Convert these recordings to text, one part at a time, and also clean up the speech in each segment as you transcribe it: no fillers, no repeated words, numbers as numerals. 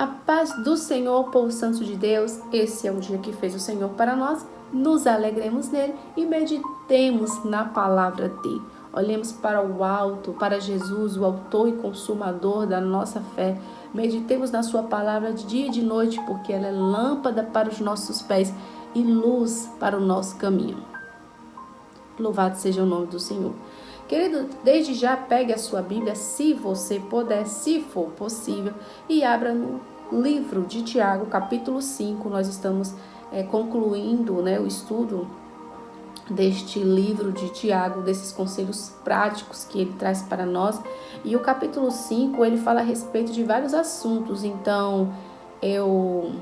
A paz do Senhor, povo santo de Deus. Esse é o dia que fez o Senhor para nós. Nos alegremos nele e meditemos na palavra dele. Olhemos para o alto, para Jesus, o autor e consumador da nossa fé. Meditemos na sua palavra de dia e de noite, porque ela é lâmpada para os nossos pés e luz para o nosso caminho. Louvado seja o nome do Senhor. Querido, desde já pegue a sua Bíblia, se você puder, se for possível, e abra no livro de Tiago, capítulo 5. Nós estamos concluindo o estudo deste livro de Tiago, desses conselhos práticos que ele traz para nós. E o capítulo 5, ele fala a respeito de vários assuntos. Então, eu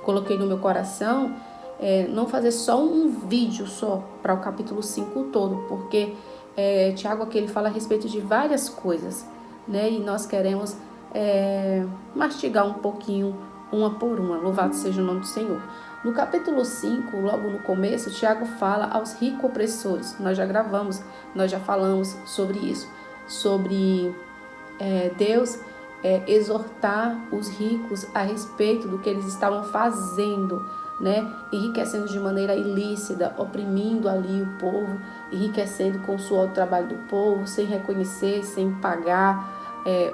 coloquei no meu coração não fazer só um vídeo só para o capítulo 5 todo, porque Tiago aqui ele fala a respeito de várias coisas, e nós queremos mastigar um pouquinho, uma por uma. Louvado seja o nome do Senhor. No capítulo 5, logo no começo, Tiago fala aos ricos opressores. Nós já falamos sobre isso, sobre Deus exortar os ricos a respeito do que eles estavam fazendo, enriquecendo de maneira ilícita, oprimindo ali o povo, enriquecendo com o suor do trabalho do povo, sem reconhecer, sem pagar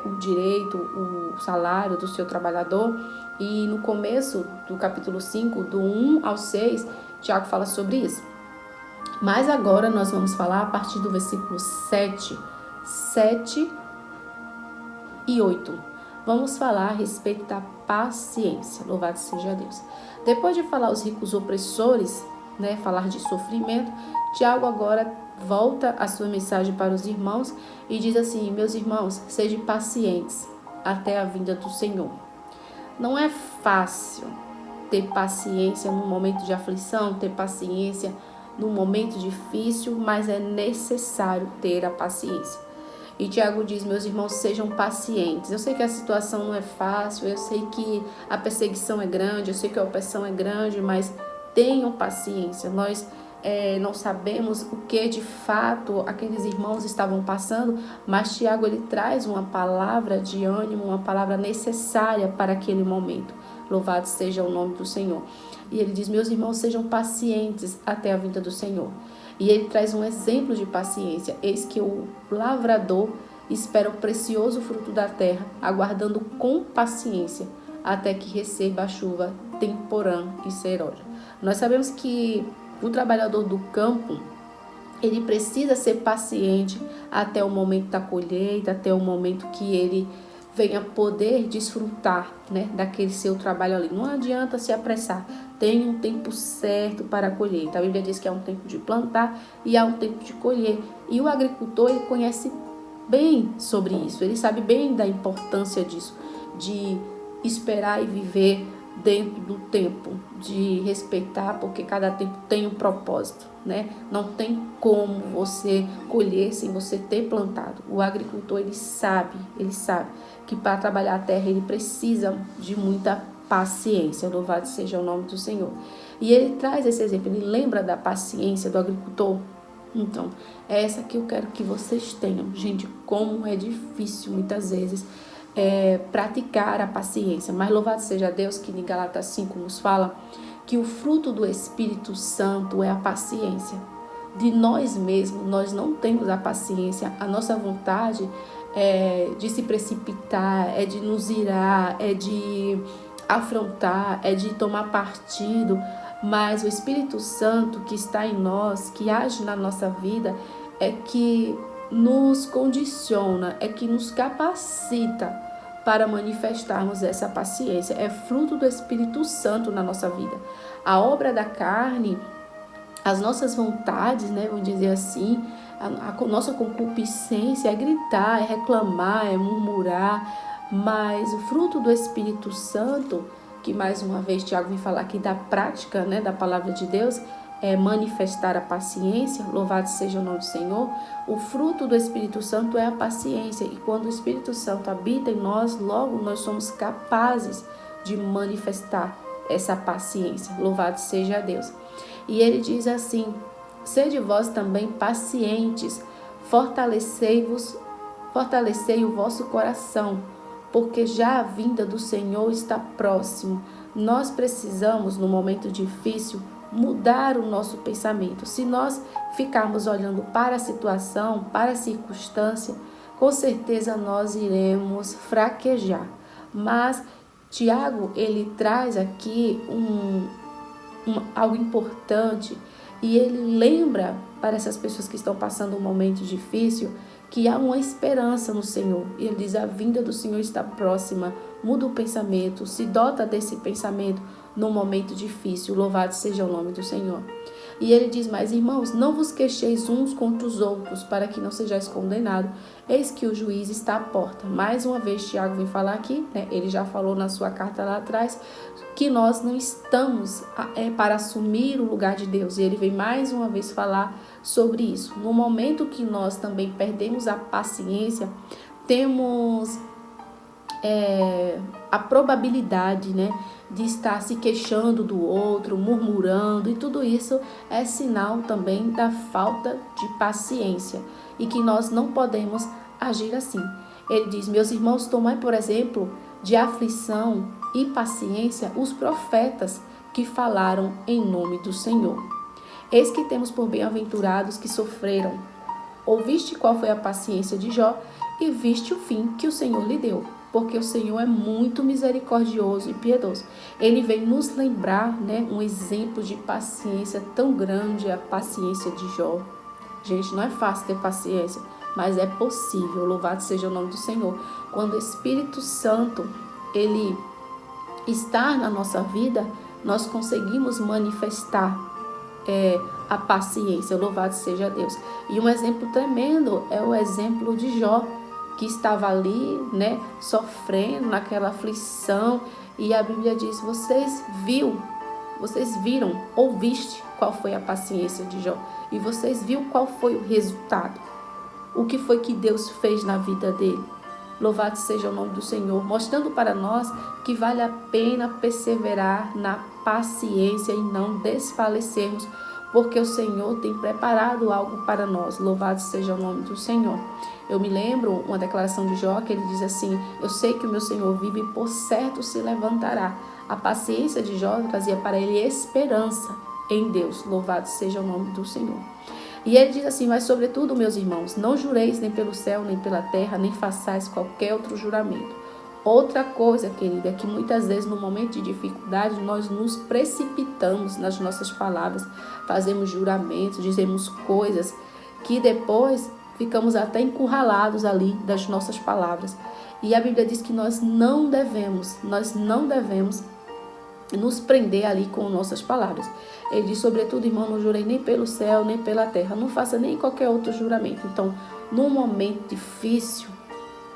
o direito, o salário do seu trabalhador. E no começo do capítulo 5, do 1 ao 6, Tiago fala sobre isso. Mas agora nós vamos falar a partir do versículo 7 e 8. Vamos falar a respeito da paciência. Louvado seja Deus. Depois de falar os ricos opressores, falar de sofrimento, Tiago agora volta a sua mensagem para os irmãos e diz assim: meus irmãos, sejam pacientes até a vinda do Senhor. Não é fácil ter paciência no momento de aflição, ter paciência no momento difícil, mas é necessário ter a paciência. E Tiago diz: meus irmãos, sejam pacientes. Eu sei que a situação não é fácil, eu sei que a perseguição é grande, eu sei que a opressão é grande, mas tenham paciência. Nós não sabemos o que de fato aqueles irmãos estavam passando, mas Tiago ele traz uma palavra de ânimo, uma palavra necessária para aquele momento. Louvado seja o nome do Senhor. E ele diz: meus irmãos, sejam pacientes até a vinda do Senhor. E ele traz um exemplo de paciência. Eis que o lavrador espera o precioso fruto da terra, aguardando com paciência até que receba a chuva temporã e serôdia. Nós sabemos que o trabalhador do campo, ele precisa ser paciente até o momento da colheita, até o momento que ele venha poder desfrutar daquele seu trabalho ali. Não adianta se apressar. Tem um tempo certo para a colheita. A Bíblia diz que há um tempo de plantar e há um tempo de colher. E o agricultor, ele conhece bem sobre isso. Ele sabe bem da importância disso, de esperar e viver dentro do tempo, de respeitar, porque cada tempo tem um propósito, Não tem como você colher sem você ter plantado. O agricultor, ele sabe que para trabalhar a terra ele precisa de muita paciência. Louvado seja o nome do Senhor. E ele traz esse exemplo, ele lembra da paciência do agricultor. Então, é essa que eu quero que vocês tenham. Gente, como é difícil muitas vezes praticar a paciência. Mas louvado seja Deus que em Gálatas 5 nos fala que o fruto do Espírito Santo é a paciência. De nós mesmos, nós não temos a paciência. A nossa vontade é de se precipitar, é de nos irar, é de afrontar, é de tomar partido. Mas o Espírito Santo que está em nós, que age na nossa vida, é que nos condiciona, é que nos capacita para manifestarmos essa paciência. É fruto do Espírito Santo na nossa vida. A obra da carne, as nossas vontades, vamos dizer assim, a nossa concupiscência é gritar, é reclamar, é murmurar, mas o fruto do Espírito Santo, que mais uma vez Tiago vem falar aqui da prática, da palavra de Deus, é manifestar a paciência. Louvado seja o nome do Senhor. O fruto do Espírito Santo é a paciência, e quando o Espírito Santo habita em nós, logo nós somos capazes de manifestar essa paciência. Louvado seja Deus. E ele diz assim: sede vós também pacientes, fortalecei o vosso coração, porque já a vinda do Senhor está próximo. Nós precisamos, no momento difícil, mudar o nosso pensamento. Se nós ficarmos olhando para a situação, para a circunstância, com certeza nós iremos fraquejar. Mas Tiago, ele traz aqui algo importante e ele lembra para essas pessoas que estão passando um momento difícil que há uma esperança no Senhor. E ele diz, a vinda do Senhor está próxima. Muda o pensamento, se dota desse pensamento num momento difícil. Louvado seja o nome do Senhor. E ele diz mais, irmãos, não vos queixeis uns contra os outros, para que não sejais condenados. Eis que o juiz está à porta. Mais uma vez, Tiago vem falar aqui, né? Ele já falou na sua carta lá atrás, que nós não estamos para assumir o lugar de Deus. E ele vem mais uma vez falar sobre isso. No momento que nós também perdemos a paciência, temos a probabilidade, né, de estar se queixando do outro, murmurando, e tudo isso é sinal também da falta de paciência e que nós não podemos agir assim. Ele diz, meus irmãos, tomai, por exemplo, de aflição e paciência os profetas que falaram em nome do Senhor. Eis que temos por bem-aventurados que sofreram. Ouviste qual foi a paciência de Jó e viste o fim que o Senhor lhe deu. Porque o Senhor é muito misericordioso e piedoso. Ele vem nos lembrar, né, um exemplo de paciência tão grande, a paciência de Jó. Gente, não é fácil ter paciência, mas é possível. Louvado seja o nome do Senhor. Quando o Espírito Santo, ele está na nossa vida, nós conseguimos manifestar a paciência. Louvado seja Deus. E um exemplo tremendo é o exemplo de Jó, que estava ali, né, sofrendo naquela aflição, e a Bíblia diz, vocês viram, ouviste qual foi a paciência de Jó, e vocês viram qual foi o resultado, o que foi que Deus fez na vida dele. Louvado seja o nome do Senhor, mostrando para nós que vale a pena perseverar na paciência e não desfalecermos, porque o Senhor tem preparado algo para nós. Louvado seja o nome do Senhor. Eu me lembro uma declaração de Jó, que ele diz assim, eu sei que o meu Senhor vive e por certo se levantará. A paciência de Jó trazia para ele esperança em Deus. Louvado seja o nome do Senhor. E ele diz assim, mas sobretudo, meus irmãos, não jureis nem pelo céu, nem pela terra, nem façais qualquer outro juramento. Outra coisa, querida, é que muitas vezes no momento de dificuldade nós nos precipitamos nas nossas palavras, fazemos juramentos, dizemos coisas que depois ficamos até encurralados ali das nossas palavras. E a Bíblia diz que nós não devemos nos prender ali com nossas palavras. Ele diz, sobretudo, irmão, não jurei nem pelo céu, nem pela terra, não faça nem qualquer outro juramento. Então, num momento difícil,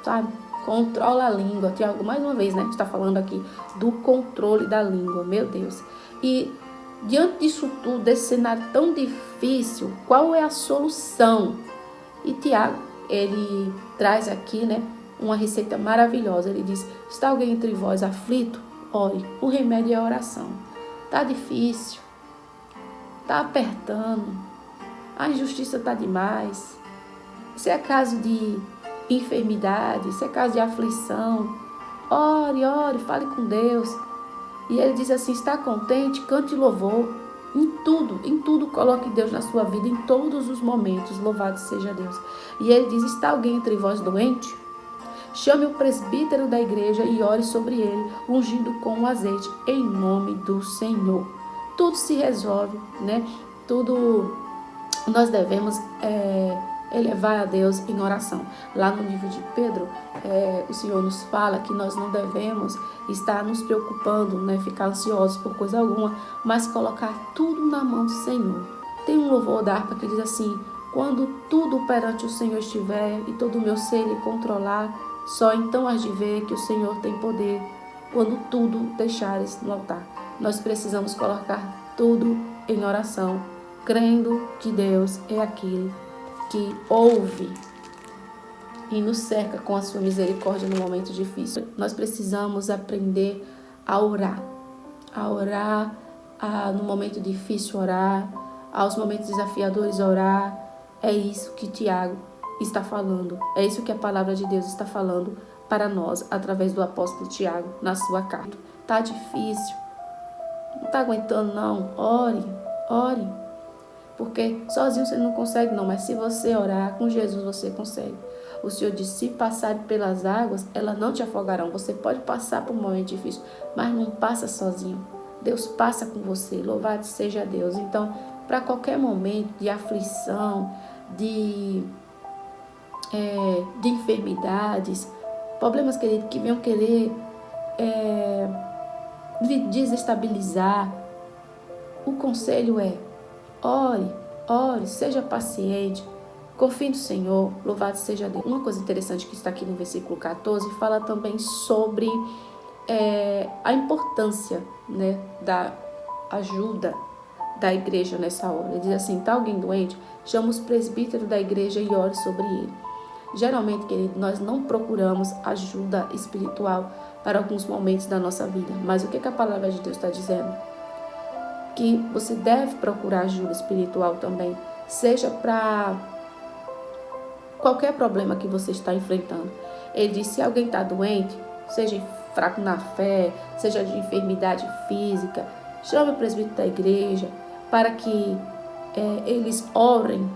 sabe? Controla a língua. Tiago, mais uma vez, né? Está falando aqui do controle da língua, meu Deus. E diante disso tudo, desse cenário tão difícil, qual é a solução? E Tiago, ele traz aqui, né, uma receita maravilhosa. Ele diz, está alguém entre vós aflito? Ore, o remédio é a oração. Tá difícil, tá apertando, a injustiça tá demais. Se é caso de enfermidade, se é caso de aflição, ore, fale com Deus. E ele diz assim, está contente, cante louvor. Em tudo coloque Deus na sua vida, em todos os momentos, louvado seja Deus. E ele diz, está alguém entre vós doente? Chame o presbítero da igreja e ore sobre ele, ungindo com o azeite, em nome do Senhor. Tudo se resolve, né? Tudo nós devemos elevar a Deus em oração. Lá no livro de Pedro, o Senhor nos fala que nós não devemos estar nos preocupando, né, ficar ansiosos por coisa alguma, mas colocar tudo na mão do Senhor. Tem um louvor da harpa que diz assim, quando tudo perante o Senhor estiver e todo o meu ser lhe controlar, só então hás de ver que o Senhor tem poder, quando tudo deixares no altar. Nós precisamos colocar tudo em oração, crendo que Deus é aquele que ouve e nos cerca com a sua misericórdia no momento difícil. Nós precisamos aprender a orar, no momento difícil orar, aos momentos desafiadores orar. É isso que Tiago está falando, é isso que a palavra de Deus está falando para nós através do apóstolo Tiago na sua carta. Tá difícil, não tá aguentando não, ore, porque sozinho você não consegue não, mas se você orar com Jesus você consegue. O Senhor disse, se passarem pelas águas, elas não te afogarão. Você pode passar por um momento difícil, mas não passa sozinho. Deus passa com você, louvado seja Deus. Então, para qualquer momento de aflição, de enfermidades, problemas, querido, que venham querer desestabilizar, o conselho é, ore, seja paciente, confie no Senhor, louvado seja Deus. Uma coisa interessante que está aqui no versículo 14, fala também sobre a importância, né, da ajuda da igreja nessa hora. Ele diz assim, tá alguém doente? Chama os presbíteros da igreja e ore sobre ele. Geralmente, querido, nós não procuramos ajuda espiritual para alguns momentos da nossa vida. Mas o que a palavra de Deus está dizendo? Que você deve procurar ajuda espiritual também. Seja para qualquer problema que você está enfrentando. Ele diz, se alguém está doente, seja fraco na fé, seja de enfermidade física, chame o presbítero da igreja para que eles orem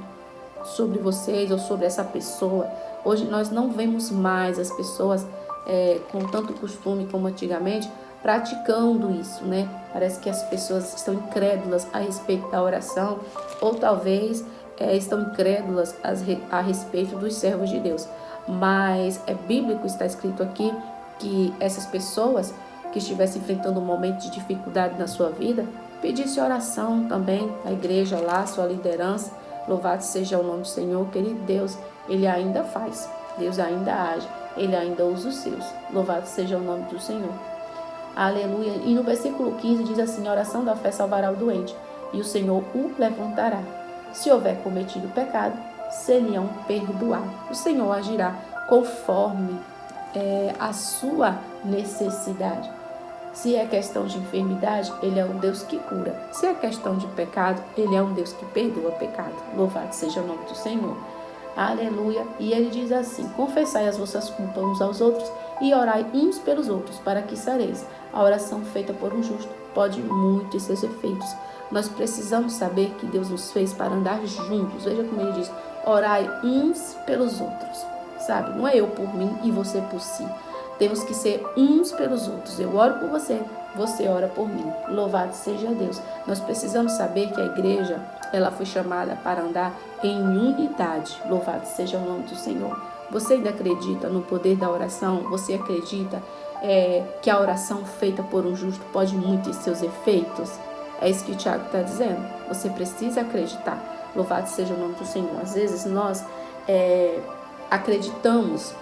sobre vocês ou sobre essa pessoa. Hoje nós não vemos mais as pessoas com tanto costume como antigamente praticando isso, né? Parece que as pessoas estão incrédulas a respeito da oração ou talvez estão incrédulas a respeito dos servos de Deus. Mas é bíblico, está escrito aqui, que essas pessoas que estivessem enfrentando um momento de dificuldade na sua vida, pedisse oração também à igreja lá, sua liderança. Louvado seja o nome do Senhor, querido Deus, Ele ainda faz, Deus ainda age, Ele ainda usa os seus. Louvado seja o nome do Senhor. Aleluia. E no versículo 15 diz assim, a oração da fé salvará o doente, e o Senhor o levantará. Se houver cometido pecado, seriam perdoados. O Senhor agirá conforme a sua necessidade. Se é questão de enfermidade, Ele é um Deus que cura. Se é questão de pecado, Ele é um Deus que perdoa pecado. Louvado seja o nome do Senhor. Aleluia. E Ele diz assim, confessai as vossas culpas uns aos outros e orai uns pelos outros, para que sareis. A oração feita por um justo pode muito seus efeitos. Nós precisamos saber que Deus nos fez para andar juntos. Veja como Ele diz, orai uns pelos outros. Sabe, não é eu por mim e você por si. Temos que ser uns pelos outros. Eu oro por você, você ora por mim. Louvado seja Deus. Nós precisamos saber que a igreja, ela foi chamada para andar em unidade. Louvado seja o nome do Senhor. Você ainda acredita no poder da oração? Você acredita que a oração feita por um justo pode muito ter seus efeitos? É isso que o Tiago está dizendo. Você precisa acreditar. Louvado seja o nome do Senhor. Às vezes nós acreditamos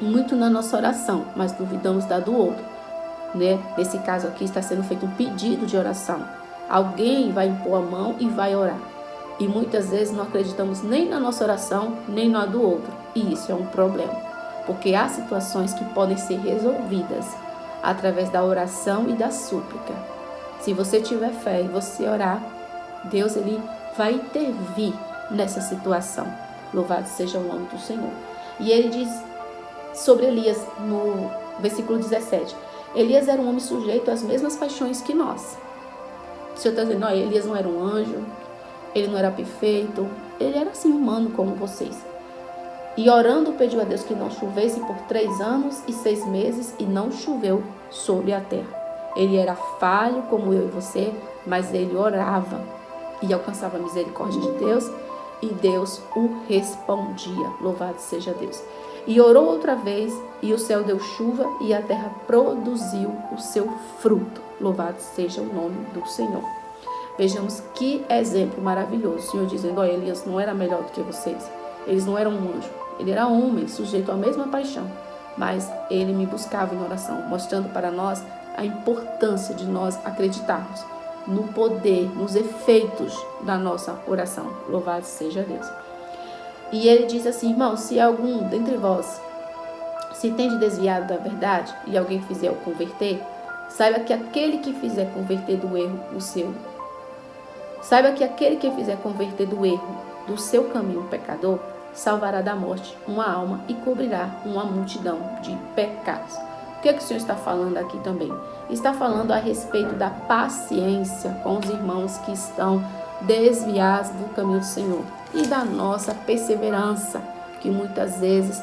muito na nossa oração, mas duvidamos da do outro, né? Nesse caso aqui está sendo feito um pedido de oração. Alguém vai impor a mão e vai orar. E muitas vezes não acreditamos nem na nossa oração, nem na do outro. E isso é um problema, porque há situações que podem ser resolvidas através da oração e da súplica. Se você tiver fé e você orar, Deus ele vai intervir nessa situação. Louvado seja o nome do Senhor. E ele diz sobre Elias, no versículo 17. Elias era um homem sujeito às mesmas paixões que nós. O Senhor está dizendo, Elias não era um anjo, ele não era perfeito, ele era assim humano como vocês. E orando pediu a Deus que não chovesse por 3 anos e 6 meses e não choveu sobre a terra. Ele era falho como eu e você, mas ele orava e alcançava a misericórdia de Deus e Deus o respondia. Louvado seja Deus. E orou outra vez, e o céu deu chuva, e a terra produziu o seu fruto. Louvado seja o nome do Senhor. Vejamos que exemplo maravilhoso. O Senhor dizendo, Elias não era melhor do que vocês. Eles não eram um anjo. Ele era homem, sujeito à mesma paixão. Mas ele me buscava em oração, mostrando para nós a importância de nós acreditarmos no poder, nos efeitos da nossa oração. Louvado seja Deus. E ele diz assim, irmão, se algum dentre vós se tem desviado da verdade e alguém fizer o converter, saiba que aquele que fizer converter do erro o seu, saiba que aquele que fizer converter do erro do seu caminho pecador, salvará da morte uma alma e cobrirá uma multidão de pecados. O que é que o Senhor está falando aqui também? Está falando a respeito da paciência com os irmãos que estão desviados do caminho do Senhor e da nossa perseverança, que muitas vezes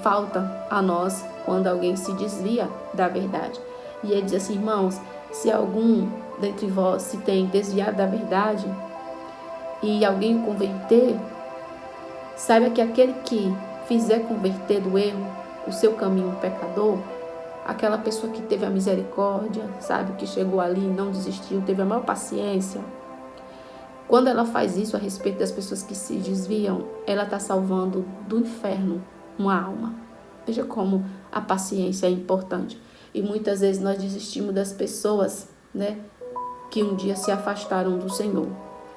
falta a nós quando alguém se desvia da verdade. E ele diz assim: irmãos, se algum dentre vós se tem desviado da verdade e alguém o converter, saiba que aquele que fizer converter do erro o seu caminho pecador, aquela pessoa que teve a misericórdia, sabe, que chegou ali, não desistiu, teve a maior paciência, quando ela faz isso a respeito das pessoas que se desviam, ela está salvando do inferno uma alma. Veja como a paciência é importante. E muitas vezes nós desistimos das pessoas, né, que um dia se afastaram do Senhor.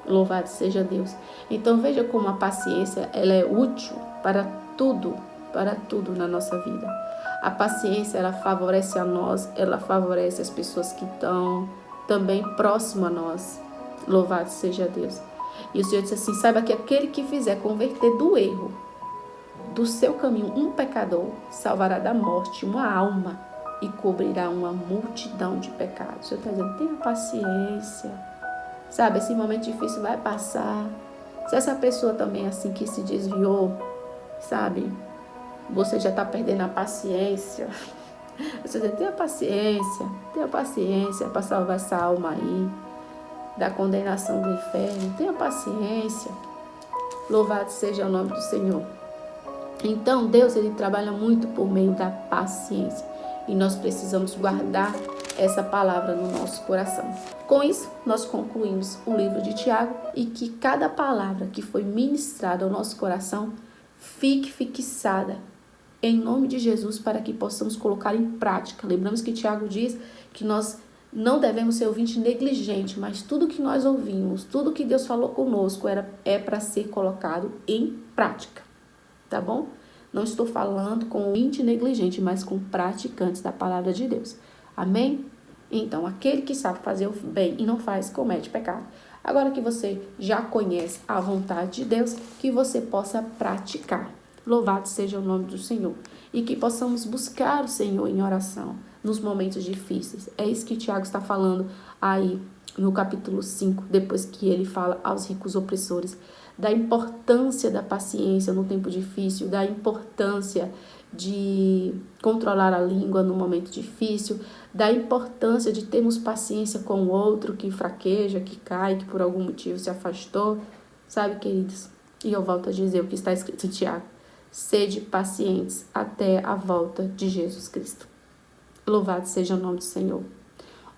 Louvado seja Deus. Então veja como a paciência ela é útil para tudo na nossa vida. A paciência ela favorece a nós, ela favorece as pessoas que estão também próximo a nós. Louvado seja Deus. E o Senhor disse assim: saiba que aquele que fizer converter do erro, do seu caminho, um pecador, salvará da morte uma alma e cobrirá uma multidão de pecados. O Senhor está dizendo: tenha paciência. Sabe, esse momento difícil vai passar. Se essa pessoa também assim que se desviou, sabe, você já está perdendo a paciência. Você diz: tenha paciência para salvar essa alma aí da condenação do inferno. Tenha paciência. Louvado seja o nome do Senhor. Então Deus ele trabalha muito por meio da paciência e nós precisamos guardar essa palavra no nosso coração. Com isso, nós concluímos o livro de Tiago e que cada palavra que foi ministrada ao nosso coração fique fixada em nome de Jesus para que possamos colocar em prática. Lembramos que Tiago diz que nós não devemos ser ouvinte negligente, mas tudo que nós ouvimos, tudo que Deus falou conosco é para ser colocado em prática, tá bom? Não estou falando com ouvinte negligente, mas com praticantes da palavra de Deus. Amém? Então, aquele que sabe fazer o bem e não faz, comete pecado. Agora que você já conhece a vontade de Deus, que você possa praticar. Louvado seja o nome do Senhor. E que possamos buscar o Senhor em oração nos momentos difíceis. É isso que Tiago está falando aí no capítulo 5, depois que ele fala aos ricos opressores, da importância da paciência no tempo difícil, da importância de controlar a língua no momento difícil, da importância de termos paciência com o outro que fraqueja, que cai, que por algum motivo se afastou. Sabe, queridos? E eu volto a dizer o que está escrito em Tiago: sede pacientes até a volta de Jesus Cristo. Louvado seja o nome do Senhor.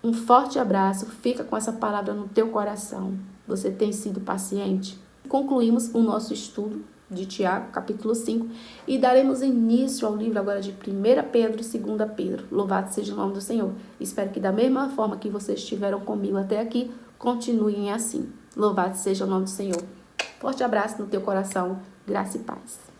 Um forte abraço, fica com essa palavra no teu coração. Você tem sido paciente? Concluímos o nosso estudo de Tiago, capítulo 5, e daremos início ao livro agora de 1 Pedro e 2 Pedro. Louvado seja o nome do Senhor. Espero que da mesma forma que vocês estiveram comigo até aqui, continuem assim. Louvado seja o nome do Senhor. Forte abraço no teu coração, graça e paz.